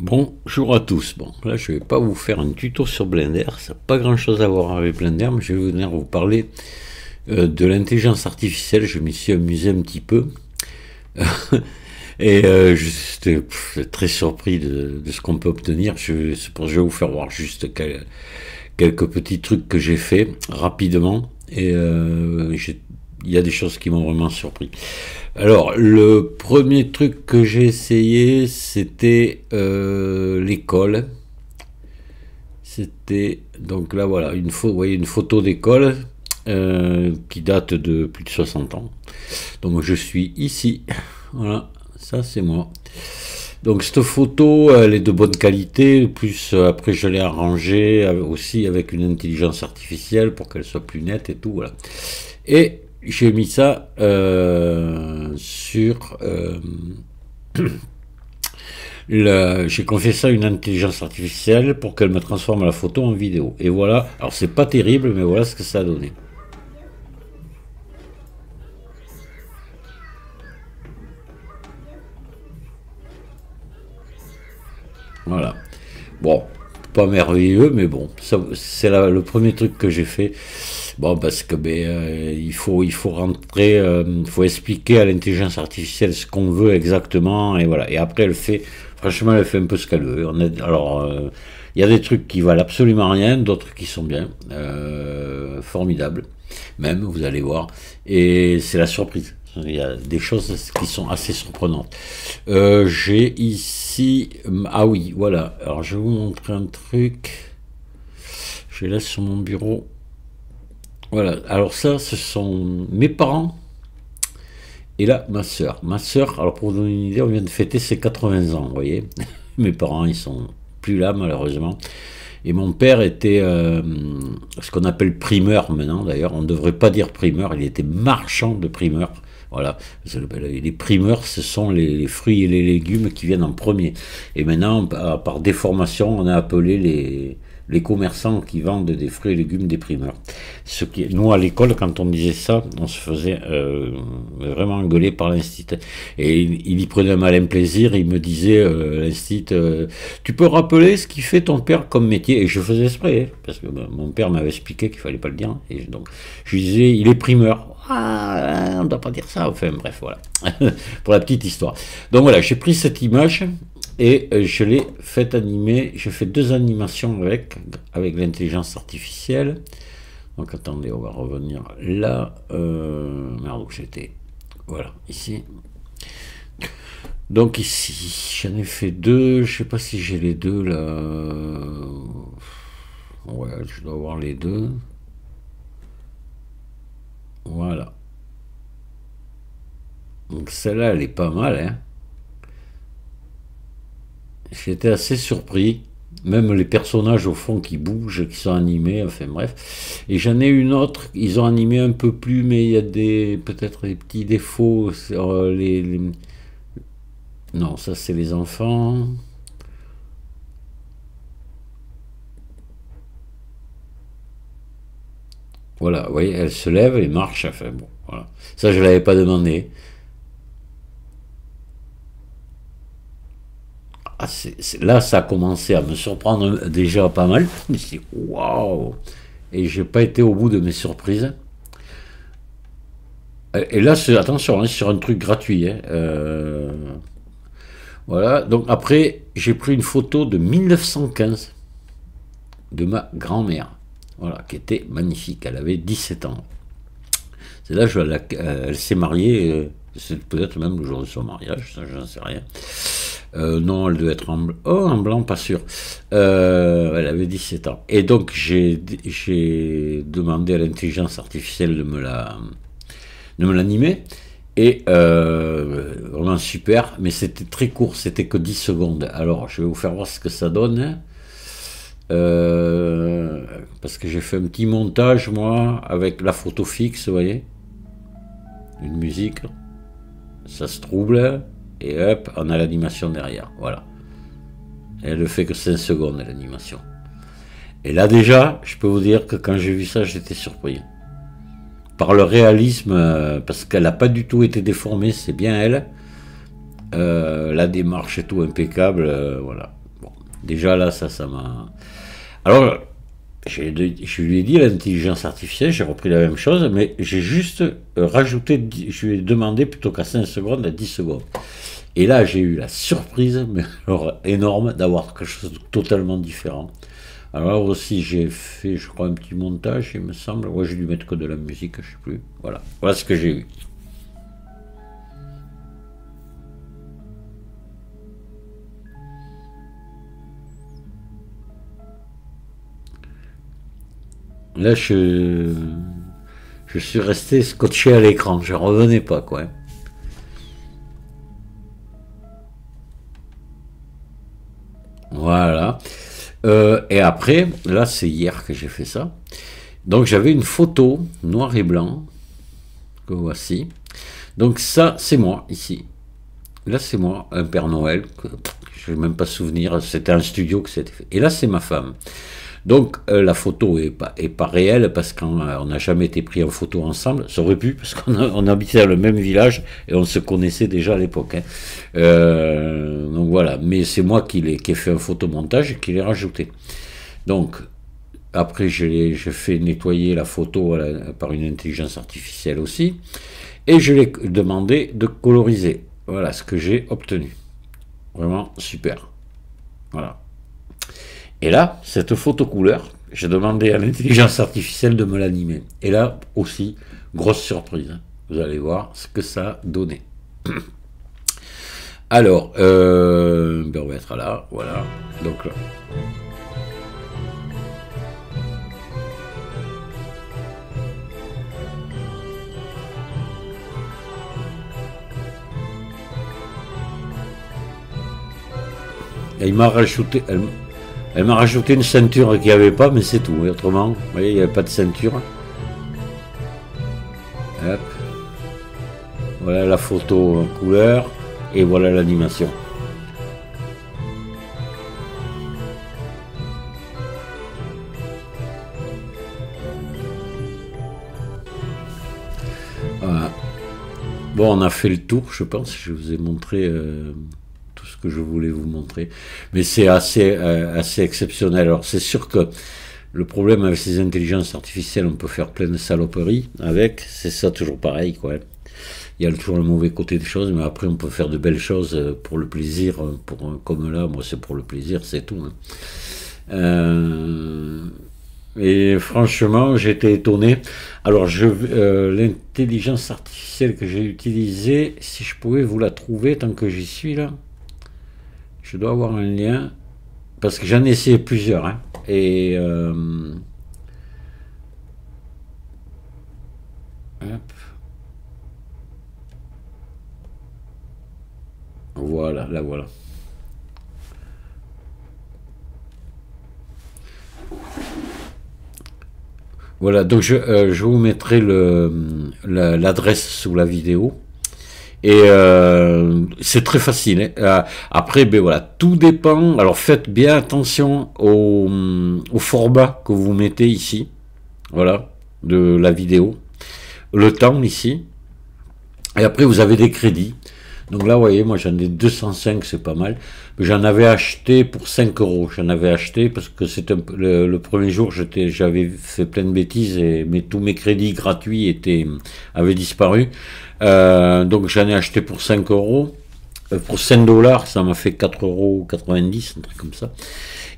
Bonjour à tous. Bon, là je vais pas vous faire un tuto sur Blender, ça n'a pas grand chose à voir avec Blender, mais je vais venir vous parler de l'intelligence artificielle. Je m'y suis amusé un petit peu et j'étais très surpris de ce qu'on peut obtenir. Je vais vous faire voir juste quelques petits trucs que j'ai fait rapidement et il y a des choses qui m'ont vraiment surpris. Alors, le premier truc que j'ai essayé, c'était l'école. C'était, donc là, voilà, vous voyez une photo d'école qui date de plus de 60 ans. Donc, je suis ici. Voilà, ça, c'est moi. Donc, cette photo, elle est de bonne qualité. Plus, après, je l'ai arrangée aussi avec une intelligence artificielle pour qu'elle soit plus nette et tout, voilà. Et j'ai mis ça sur... j'ai confié ça à une intelligence artificielle pour qu'elle me transforme la photo en vidéo. Et voilà, alors c'est pas terrible, mais voilà ce que ça a donné. Voilà. Bon, pas merveilleux, mais bon, c'est le premier truc que j'ai fait. Bon, parce que il faut rentrer, il faut expliquer à l'intelligence artificielle ce qu'on veut exactement, et voilà. Et après, franchement, elle fait un peu ce qu'elle veut. Alors, il y a des trucs qui valent absolument rien, d'autres qui sont bien, formidables, même, vous allez voir. Et c'est la surprise. Il y a des choses qui sont assez surprenantes. J'ai ici... Ah oui, voilà. Alors, je vais vous montrer un truc. Je laisse sur mon bureau. Voilà. Alors ça, ce sont mes parents. Et là, ma sœur. Ma sœur, alors pour vous donner une idée, on vient de fêter ses 80 ans, vous voyez. Mes parents, ils sont plus là, malheureusement. Et mon père était ce qu'on appelle primeur maintenant, d'ailleurs. On ne devrait pas dire primeur, il était marchand de primeurs. Voilà, les primeurs, ce sont les fruits et les légumes qui viennent en premier. Et maintenant, par déformation, on a appelé les commerçants qui vendent des fruits et légumes des primeurs. Nous, à l'école, quand on disait ça, on se faisait vraiment engueuler par l'instit. Et il y prenait un malin plaisir, il me disait, l'instit, tu peux rappeler ce qui fait ton père comme métier? Et je faisais exprès, hein, parce que mon père m'avait expliqué qu'il fallait pas le dire. Et donc, je lui disais, il est primeur. Ah, on ne doit pas dire ça, enfin bref, voilà, pour la petite histoire. Donc voilà, j'ai pris cette image et je l'ai fait animer, j'ai fait 2 animations avec l'intelligence artificielle. Donc attendez, on va revenir là, merde où j'étais, voilà, ici. Donc ici, j'en ai fait 2, je sais pas si j'ai les 2 là, ouais, je dois avoir les 2. Voilà. Donc celle-là, elle est pas mal, hein. J'étais assez surpris. Même les personnages au fond qui bougent, qui sont animés, enfin bref. Et j'en ai une autre, ils ont animé un peu plus, mais il y a peut-être des petits défauts sur Non, ça c'est les enfants. Voilà, vous voyez, elle se lève et marche, enfin bon, voilà. Ça, je l'avais pas demandé. Ah, là, ça a commencé à me surprendre déjà pas mal. Je me suis dit, waouh! Et j'ai pas été au bout de mes surprises. Et là, attention, hein, sur un truc gratuit, hein, voilà. Donc après, j'ai pris une photo de 1915 de ma grand-mère. Voilà, qui était magnifique. Elle avait 17 ans. C'est là elle s'est mariée. C'est peut-être même le jour de son mariage, ça, je n'en sais rien. Non, elle devait être en blanc, pas sûr. Elle avait 17 ans. Et donc, j'ai demandé à l'intelligence artificielle de me l'animer. Et vraiment super, mais c'était très court, c'était que 10 secondes. Alors, je vais vous faire voir ce que ça donne. Parce que j'ai fait un petit montage, moi, avec la photo fixe, vous voyez. Une musique. Ça se trouble. Et hop, on a l'animation derrière. Voilà. Et elle ne fait que 5 secondes, l'animation. Et là, déjà, je peux vous dire que quand j'ai vu ça, j'étais surpris. Par le réalisme, parce qu'elle n'a pas du tout été déformée, c'est bien elle. La démarche est tout impeccable, voilà. Déjà là, ça m'a... Alors, je lui ai dit l'intelligence artificielle, j'ai repris la même chose, mais j'ai juste rajouté, je lui ai demandé plutôt qu'à 5 secondes, à 10 secondes. Et là, j'ai eu la surprise, mais alors énorme, d'avoir quelque chose de totalement différent. Alors aussi, j'ai fait, je crois, un petit montage, il me semble. Ouais, j'ai dû mettre que de la musique, je sais plus. Voilà, voilà ce que j'ai eu. Là, je suis resté scotché à l'écran, je revenais pas, quoi. Voilà. Et après, là, c'est hier que j'ai fait ça. Donc, j'avais une photo noir et blanc, que voici. Donc, ça, c'est moi, ici. Là, c'est moi, un Père Noël, que je n'ai même pas souvenir, c'était un studio que c'était fait. Et là, c'est ma femme. Donc la photo est pas réelle parce qu'on n'a jamais été pris en photo ensemble. Ça aurait pu parce on habitait dans le même village et on se connaissait déjà à l'époque. Hein. Donc voilà, mais c'est moi qui ai fait un photomontage et qui l'ai rajouté. Donc après j'ai fait nettoyer la photo par une intelligence artificielle aussi et je l'ai demandé de coloriser. Voilà ce que j'ai obtenu. Vraiment super. Voilà. Et là, cette photo couleur, j'ai demandé à l'intelligence artificielle de me l'animer. Et là aussi, grosse surprise. Vous allez voir ce que ça a donné. Alors, ben on va être là, voilà. Donc là. Et il m'a rajouté, elle m'a rajouté une ceinture qu'il n'y avait pas, mais c'est tout. Et autrement, vous voyez, il n'y avait pas de ceinture. Hop. Voilà la photo en couleur. Et voilà l'animation. Voilà. Bon, on a fait le tour, je pense. Je vous ai montré tout ce que je voulais vous montrer. Mais c'est assez exceptionnel. Alors, c'est sûr que le problème avec ces intelligences artificielles, on peut faire plein de saloperies avec. C'est ça toujours pareil, quoi. Il y a toujours le mauvais côté des choses, mais après, on peut faire de belles choses pour le plaisir. Comme là, moi, c'est pour le plaisir, c'est tout. Hein. Et franchement, j'étais étonné. Alors, l'intelligence artificielle que j'ai utilisée, si je pouvais vous la trouver tant que j'y suis là, je dois avoir un lien, parce que j'en ai essayé plusieurs. Hein, et hop, voilà, là voilà. Voilà, donc je vous mettrai l'adresse sous la vidéo. Et c'est très facile. Hein. Après, ben voilà, tout dépend. Alors faites bien attention au format que vous mettez ici. Voilà, de la vidéo. Le temps ici. Et après, vous avez des crédits. Donc là, vous voyez, moi j'en ai 205, c'est pas mal. J'en avais acheté pour 5 euros. J'en avais acheté parce que c'était le premier jour, j'avais fait plein de bêtises et tous mes crédits gratuits avaient disparu. Donc j'en ai acheté pour 5 euros. Pour 5 dollars, ça m'a fait 4,90 €, un truc comme ça.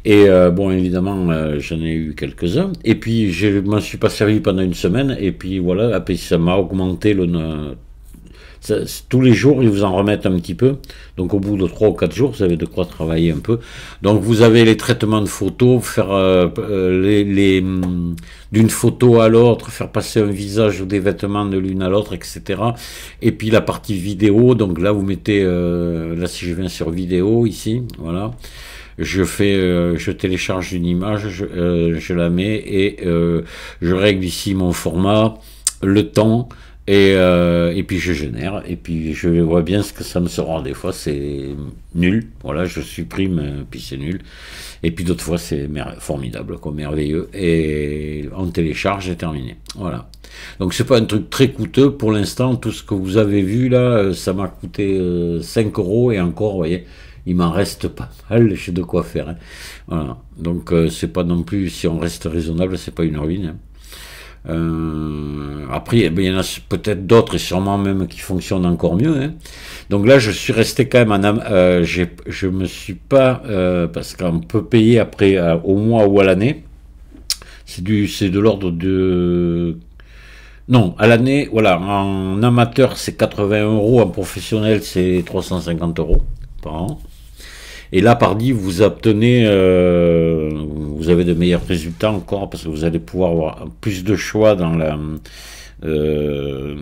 Et bon, évidemment, j'en ai eu quelques-uns. Et puis, je m'en suis pas servi pendant une semaine. Et puis voilà, après, ça m'a augmenté tous les jours, ils vous en remettent un petit peu. Donc au bout de 3 ou 4 jours, vous avez de quoi travailler un peu. Donc vous avez les traitements de photos, faire d'une photo à l'autre, faire passer un visage ou des vêtements de l'une à l'autre, etc. Et puis la partie vidéo, donc là vous mettez, là si je viens sur vidéo ici, voilà. Je télécharge une image, je la mets et je règle ici mon format, le temps. Et puis je génère, et puis je vois bien ce que ça me sera. Des fois c'est nul, voilà, je supprime, puis c'est nul. Et puis d'autres fois c'est formidable, quoi, merveilleux. Et on télécharge et terminé. Voilà. Donc c'est pas un truc très coûteux pour l'instant. Tout ce que vous avez vu là, ça m'a coûté 5 euros et encore, vous voyez, il m'en reste pas mal, j'ai de quoi faire, hein. Voilà. Donc c'est pas non plus, si on reste raisonnable, c'est pas une ruine, hein. Après, eh ben, il y en a peut-être d'autres et sûrement même qui fonctionnent encore mieux, hein. Donc là, je suis resté quand même je me suis pas, parce qu'on peut payer après au mois ou à l'année. C'est de l'ordre de, non, à l'année, voilà, en amateur c'est 80 euros, en professionnel c'est 350 euros par an. Et là, par dit, vous obtenez, vous avez de meilleurs résultats encore parce que vous allez pouvoir avoir plus de choix dans la, euh,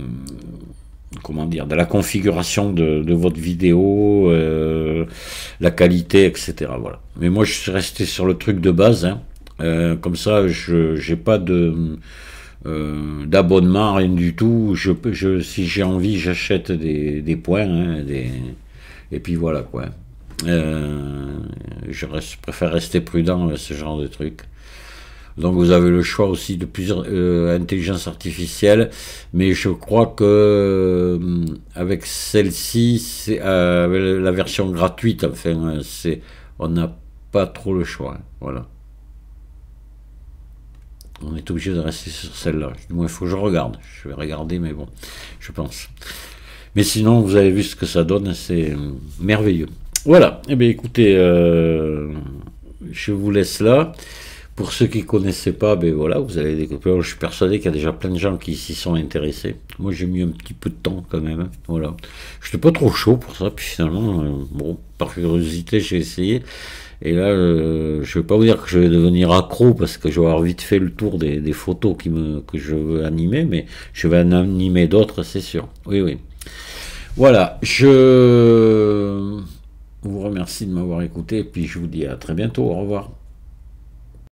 comment dire, dans la configuration de votre vidéo, la qualité, etc. Voilà. Mais moi, je suis resté sur le truc de base, hein. Comme ça, je j'ai pas de d'abonnement, rien du tout. Si j'ai envie, j'achète des points, hein, et puis voilà quoi. Je préfère rester prudent avec ce genre de truc. Donc vous avez le choix aussi de plusieurs intelligences artificielles, mais je crois que avec celle-ci, avec la version gratuite, enfin, on n'a pas trop le choix, hein, voilà. On est obligé de rester sur celle-là. Moi, il faut que je regarde. Je vais regarder, mais bon, je pense. Mais sinon, vous avez vu ce que ça donne, c'est merveilleux. Voilà. Eh bien, écoutez, je vous laisse là. Pour ceux qui ne connaissaient pas, ben voilà, vous allez découvrir. Je suis persuadé qu'il y a déjà plein de gens qui s'y sont intéressés. Moi, j'ai mis un petit peu de temps quand même, hein. Voilà. Je n'étais pas trop chaud pour ça, puis finalement, bon, par curiosité, j'ai essayé. Et là, je ne vais pas vous dire que je vais devenir accro parce que je vais avoir vite fait le tour des photos que je veux animer, mais je vais en animer d'autres, c'est sûr. Oui, oui. Voilà, je vous remercie de m'avoir écouté et puis je vous dis à très bientôt. Au revoir.